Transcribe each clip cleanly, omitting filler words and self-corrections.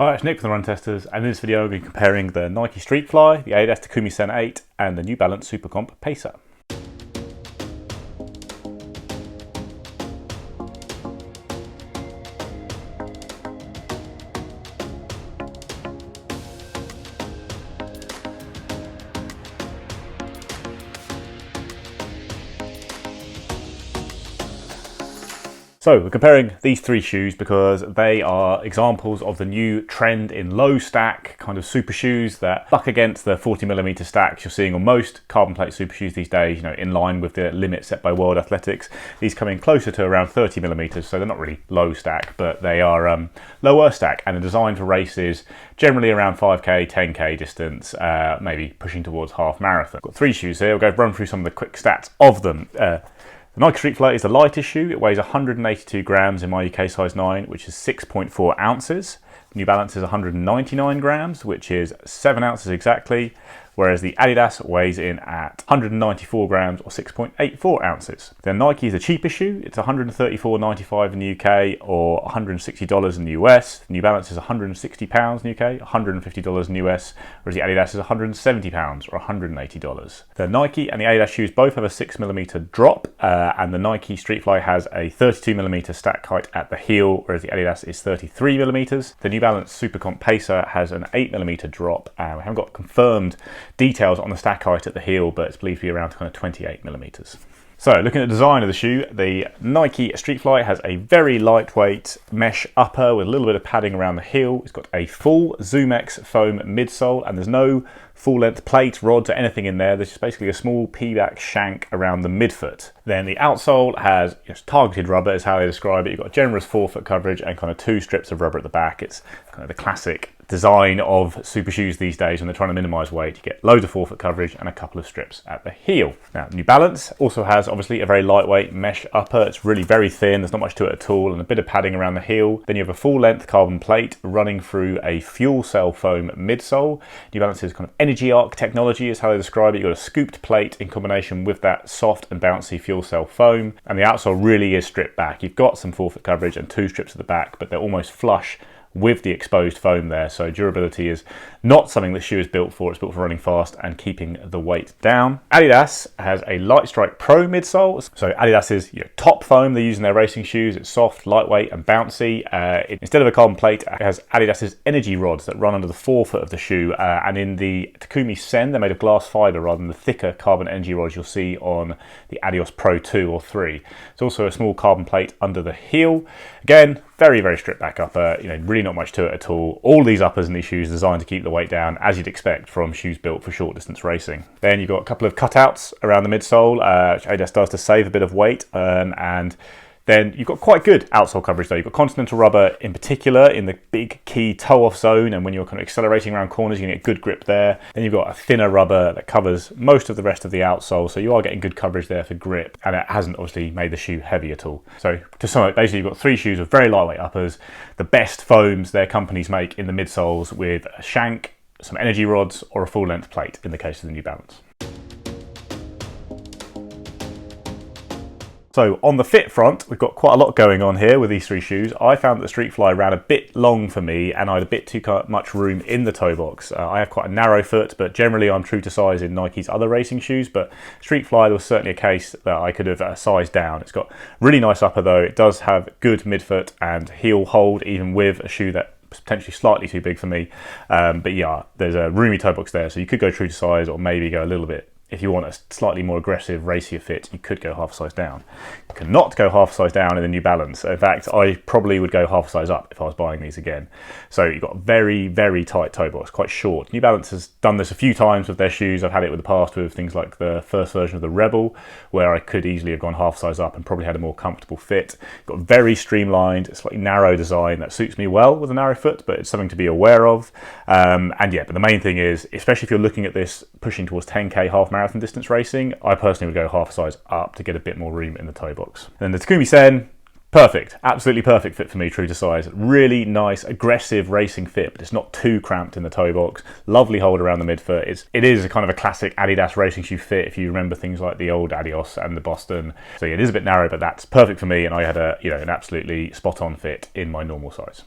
Hi, it's Nick from the Run Testers, and in this video I'm going to be comparing the Nike Streakfly, the Adidas Takumi Sen 8 and the New Balance SuperComp Pacer. So we're comparing these three shoes because they are examples of the new trend in low stack kind of super shoes that buck against the 40mm stacks you're seeing on most carbon plate super shoes these days, you know, in line with the limit set by World Athletics. These come in closer to around 30mm, so they're not really low stack, but they are lower stack and are designed for races generally around 5k, 10k distance, maybe pushing towards half marathon. Got three shoes here. We'll go run through some of the quick stats of them. The Nike Streakfly is the lightest shoe. It weighs 182 grams in my UK size 9, which is 6.4 ounces. New Balance is 199 grams, which is 7 ounces exactly, whereas the Adidas weighs in at 194 grams or 6.84 ounces. The Nike is the cheapest shoe. It's $134.95 in the UK or $160 in the US. New Balance is £160 in the UK, $150 in the US, whereas the Adidas is £170 or $180. The Nike and the Adidas shoes both have a 6mm drop, and the Nike Streakfly has a 32mm stack height at the heel, whereas the Adidas is 33mm. The New Balance SuperComp Pacer has an 8mm drop, and we haven't got confirmed details on the stack height at the heel, but it's believed to be around kind of 28mm. So looking at the design of the shoe, the Nike Streakfly has a very lightweight mesh upper with a little bit of padding around the heel. It's got a full ZoomX foam midsole, and there's no full length plate, rods or anything in there. There's just basically a small P-back shank around the midfoot. Then the outsole has targeted rubber is how they describe it. You've got a generous forefoot coverage and kind of two strips of rubber at the back. It's kind of the classic design of super shoes these days when they're trying to minimize weight. You get loads of forefoot coverage and a couple of strips at the heel. Now, New Balance also has obviously a very lightweight mesh upper. It's really very thin. There's not much to it at all, and a bit of padding around the heel. Then you have a full length carbon plate running through a fuel cell foam midsole. New Balance's kind of energy arc technology is how they describe it. You've got a scooped plate in combination with that soft and bouncy fuel cell foam, and the outsole really is stripped back. You've got some forefoot coverage and two strips at the back, but they're almost flush with the exposed foam there, so durability is not something the shoe is built for. It's built for running fast and keeping the weight down. Adidas has a Lightstrike Pro midsole. So Adidas's top foam they use in their racing shoes. It's soft, lightweight and bouncy. Instead of a carbon plate, it has Adidas's energy rods that run under the forefoot of the shoe, and in the Takumi Sen they're made of glass fiber rather than the thicker carbon energy rods you'll see on the Adios Pro 2 or 3. There's also a small carbon plate under the heel. Again, very, very stripped back upper, really not much to it at all. All these uppers in these shoes are designed to keep the weight down, as you'd expect from shoes built for short distance racing. Then you've got a couple of cutouts around the midsole, which Adidas does to save a bit of weight, and then you've got quite good outsole coverage though. You've got continental rubber in particular in the big key toe-off zone, and when you're kind of accelerating around corners you can get good grip there. Then you've got a thinner rubber that covers most of the rest of the outsole, so you are getting good coverage there for grip, and it hasn't obviously made the shoe heavy at all. So to sum up, basically you've got three shoes with very lightweight uppers, the best foams their companies make in the midsoles with a shank, some energy rods or a full length plate in the case of the New Balance. So on the fit front, we've got quite a lot going on here with these three shoes. I found that the Streakfly ran a bit long for me and I had a bit too much room in the toe box. I have quite a narrow foot, but generally I'm true to size in Nike's other racing shoes, but Streakfly there was certainly a case that I could have sized down. It's got really nice upper though. It does have good midfoot and heel hold, even with a shoe that potentially slightly too big for me. But yeah, there's a roomy toe box there, so you could go true to size or maybe go a little bit. If you want a slightly more aggressive, racier fit, you could go half a size down. You cannot go half a size down in the New Balance. In fact, I probably would go half a size up if I was buying these again. So you've got a very, very tight toe box, quite short. New Balance has done this a few times with their shoes. I've had it with the past with things like the first version of the Rebel, where I could easily have gone half size up and probably had a more comfortable fit. Got a very streamlined, slightly narrow design that suits me well with a narrow foot, but it's something to be aware of. And yeah, but the main thing is, especially if you're looking at this pushing towards 10k half marathon distance racing, I personally would go half a size up to get a bit more room in the toe box. And the Takumi Sen, perfect, absolutely perfect fit for me, true to size. Really nice, aggressive racing fit, but it's not too cramped in the toe box. Lovely hold around the midfoot. It is a kind of a classic Adidas racing shoe fit if you remember things like the old Adios and the Boston. So yeah, it is a bit narrow, but that's perfect for me, and I had an absolutely spot on fit in my normal size.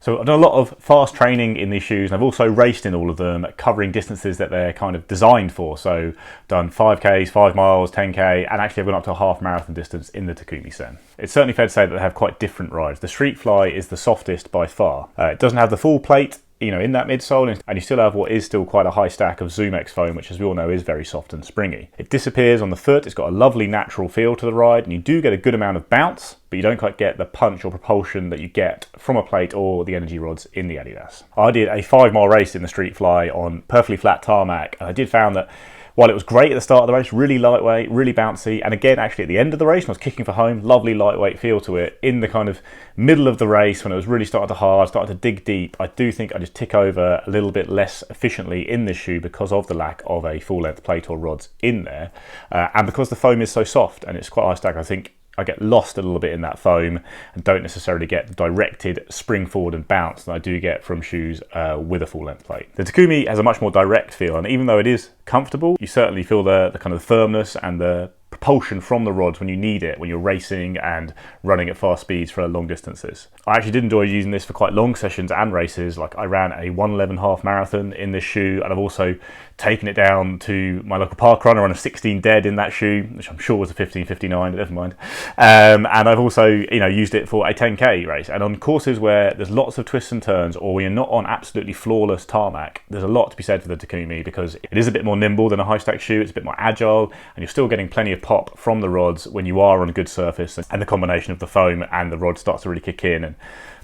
So I've done a lot of fast training in these shoes, and I've also raced in all of them, covering distances that they're kind of designed for. So done 5Ks, 5 miles, 10K, and actually I've gone up to a half marathon distance in the Takumi Sen. It's certainly fair to say that they have quite different rides. The Streakfly is the softest by far. It doesn't have the full plate, you know, in that midsole, and you still have what is still quite a high stack of ZoomX foam, which as we all know is very soft and springy. It disappears on the foot, it's got a lovely natural feel to the ride, and you do get a good amount of bounce, but you don't quite get the punch or propulsion that you get from a plate or the energy rods in the Adidas. I did a 5-mile race in the Streakfly on perfectly flat tarmac, and I did found that while it was great at the start of the race, really lightweight, really bouncy, and again actually at the end of the race when I was kicking for home, lovely lightweight feel to it. In the kind of middle of the race when it was really starting to dig deep, I do think I just tick over a little bit less efficiently in this shoe because of the lack of a full length plate or rods in there, and because the foam is so soft and it's quite high stack. I think I get lost a little bit in that foam and don't necessarily get the directed spring forward and bounce that I do get from shoes with a full length plate. The Takumi has a much more direct feel, and even though it is comfortable, you certainly feel the kind of firmness and the propulsion from the rods when you need it, when you're racing and running at fast speeds for long distances. I actually did enjoy using this for quite long sessions and races. Like I ran a 1:11 half marathon in this shoe, and I've also taken it down to my local park run. I ran a 16 dead in that shoe, which I'm sure was a 15:59, but never mind. And I've also, you know, used it for a 10K race. And on courses where there's lots of twists and turns, or when you're not on absolutely flawless tarmac, there's a lot to be said for the Takumi because it is a bit more nimble than a high stack shoe. It's a bit more agile, and you're still getting plenty of pop from the rods when you are on a good surface, and the combination of the foam and the rod starts to really kick in and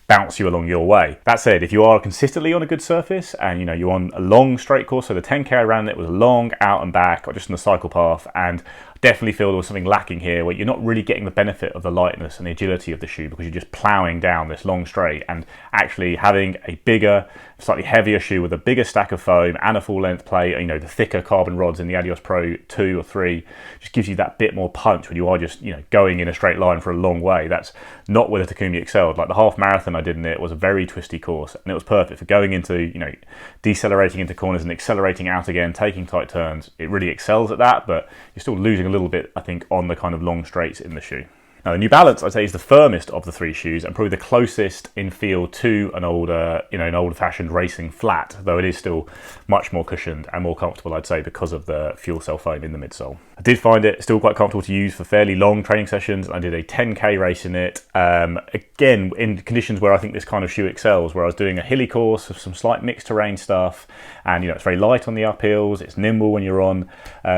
bounce you along your way. That said, if you are consistently on a good surface and you know you're on a long straight course, so the 10K I ran it was long out and back or just on the cycle path, and definitely feel there was something lacking here where you're not really getting the benefit of the lightness and the agility of the shoe because you're just ploughing down this long straight, and actually having a bigger, slightly heavier shoe with a bigger stack of foam and a full length plate, you know, the thicker carbon rods in the Adios Pro 2 or 3 just gives you that bit more punch when you are just, you know, going in a straight line for a long way. That's not where the Takumi excelled. Like the half marathon I did in it was a very twisty course, and it was perfect for going into, you know, decelerating into corners and accelerating out again, taking tight turns. It really excels at that, but you're still losing a little bit, I think, on the kind of long straights in the shoe. Now, the New Balance, I'd say, is the firmest of the 3 shoes and probably the closest in feel to an older, you know, an old-fashioned racing flat, though it is still much more cushioned and more comfortable, I'd say, because of the fuel cell foam in the midsole. I did find it still quite comfortable to use for fairly long training sessions. I did a 10K race in it, again, in conditions where I think this kind of shoe excels, where I was doing a hilly course of some slight mixed terrain stuff, and, you know, it's very light on the uphills, it's nimble when you're on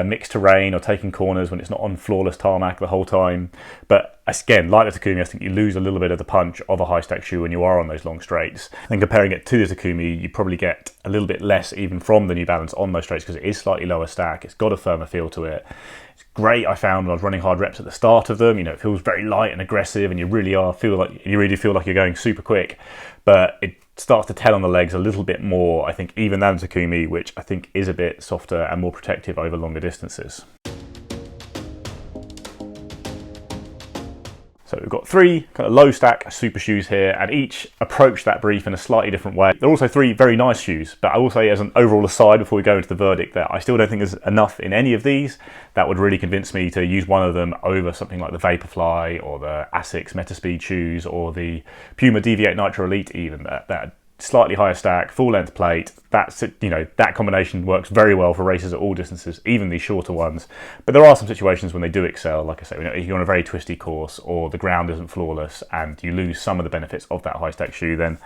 mixed terrain or taking corners when it's not on flawless tarmac the whole time. But again, like the Takumi, I think you lose a little bit of the punch of a high stack shoe when you are on those long straights. And comparing it to the Takumi, you probably get a little bit less even from the New Balance on those straights because it is slightly lower stack. It's got a firmer feel to it. It's great, I found, when I was running hard reps at the start of them. You know, it feels very light and aggressive, and you really feel like you're going super quick. But it starts to tell on the legs a little bit more, I think, even than the Takumi, which I think is a bit softer and more protective over longer distances. So we've got 3 kind of low stack super shoes here, and each approach that brief in a slightly different way. They're also 3 very nice shoes, but I will say as an overall aside before we go into the verdict that I still don't think there's enough in any of these that would really convince me to use one of them over something like the Vaporfly or the Asics Metaspeed shoes or the Puma Deviate Nitro Elite even. That slightly higher stack, full length plate, that's, you know, that combination works very well for races at all distances, even these shorter ones. But there are some situations when they do excel. Like I say, you know, if you're on a very twisty course or the ground isn't flawless and you lose some of the benefits of that high stack shoe, then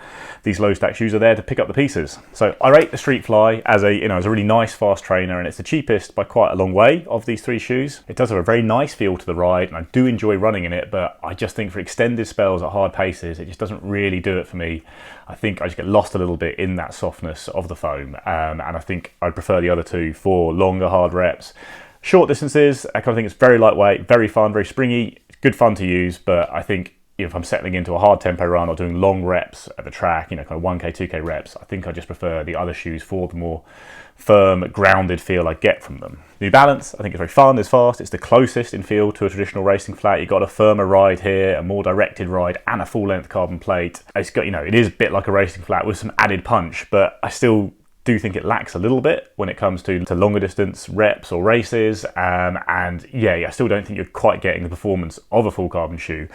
these low stack shoes are there to pick up the pieces. So I rate the Streakfly as a, you know, as a really nice fast trainer, and it's the cheapest by quite a long way of these 3 shoes. It does have a very nice feel to the ride, and I do enjoy running in it, but I just think for extended spells at hard paces, it just doesn't really do it for me. I think I just get lost a little bit in that softness of the foam, and I think I'd prefer the other 2 for longer hard reps. Short distances, I kind of think it's very lightweight, very fun, very springy, good fun to use, but I think if I'm settling into a hard tempo run or doing long reps at the track, you know, kind of 1K, 2K reps, I think I just prefer the other shoes for the more firm, grounded feel I get from them. New Balance, I think it's very fun, it's fast, it's the closest in feel to a traditional racing flat. You've got a firmer ride here, a more directed ride, and a full length carbon plate. It's got, you know, it is a bit like a racing flat with some added punch, but I still do think it lacks a little bit when it comes to longer distance reps or races, and yeah, I still don't think you're quite getting the performance of a full carbon shoe.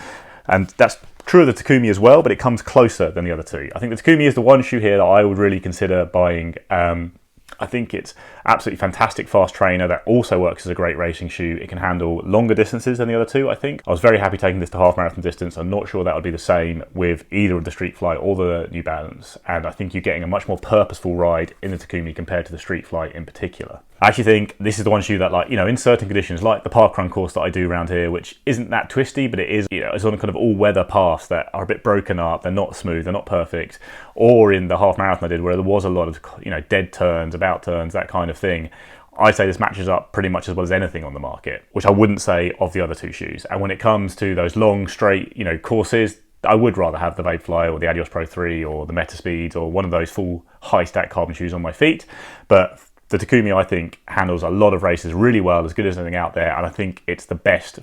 And that's true of the Takumi as well, but it comes closer than the other two. I think the Takumi is the one shoe here that I would really consider buying. I think it's absolutely fantastic fast trainer that also works as a great racing shoe. It can handle longer distances than the other two, I think. I was very happy taking this to half marathon distance. I'm not sure that would be the same with either of the Streakfly or the New Balance. And I think you're getting a much more purposeful ride in the Takumi compared to the Streakfly in particular. I actually think this is the one shoe that, like, you know, in certain conditions, like the parkrun course that I do around here, which isn't that twisty, but it is, you know, it's on a kind of all-weather paths that are a bit broken up, they're not smooth, they're not perfect, or in the half marathon I did where there was a lot of, you know, dead turns, about turns, that kind of thing. I'd say this matches up pretty much as well as anything on the market, which I wouldn't say of the other two shoes. And when it comes to those long, straight, you know, courses, I would rather have the Vaporfly or the Adios Pro 3 or the Metaspeeds or one of those full high-stack carbon shoes on my feet. But the Takumi, I think, handles a lot of races really well, as good as anything out there, and I think it's the best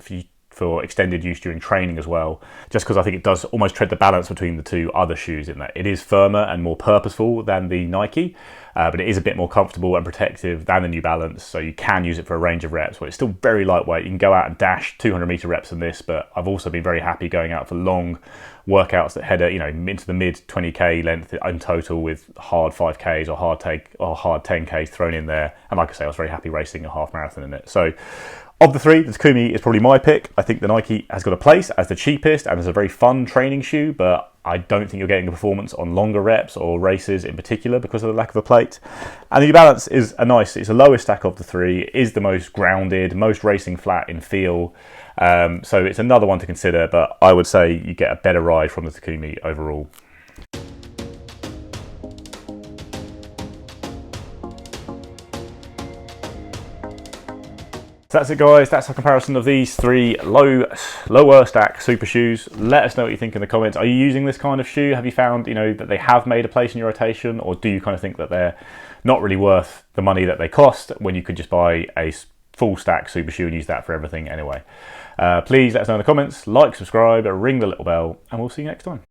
for extended use during training as well, just because I think it does almost tread the balance between the two other shoes in that it is firmer and more purposeful than the Nike, but it is a bit more comfortable and protective than the New Balance, so you can use it for a range of reps, but it's still very lightweight. You can go out and dash 200 meter reps in this, but I've also been very happy going out for long workouts that head, you know, into the mid 20k length in total with hard 5ks or hard 10ks thrown in there. And like I say, I was very happy racing a half marathon in it. So of the three, the Takumi is probably my pick. I think the Nike has got a place as the cheapest and as a very fun training shoe, but I don't think you're getting the performance on longer reps or races in particular because of the lack of a plate. And the New Balance is it's the lowest stack of the three. It is the most grounded, most racing flat in feel. So it's another one to consider, but I would say you get a better ride from the Takumi overall. So that's it, guys. That's a comparison of these three lower stack super shoes. Let us know what you think in the comments. Are you using this kind of shoe? Have you found, you know, that they have made a place in your rotation, or do you kind of think that they're not really worth the money that they cost when you could just buy a full stack super shoe and use that for everything anyway? Please let us know in the comments. Like, subscribe, ring the little bell, and we'll see you next time.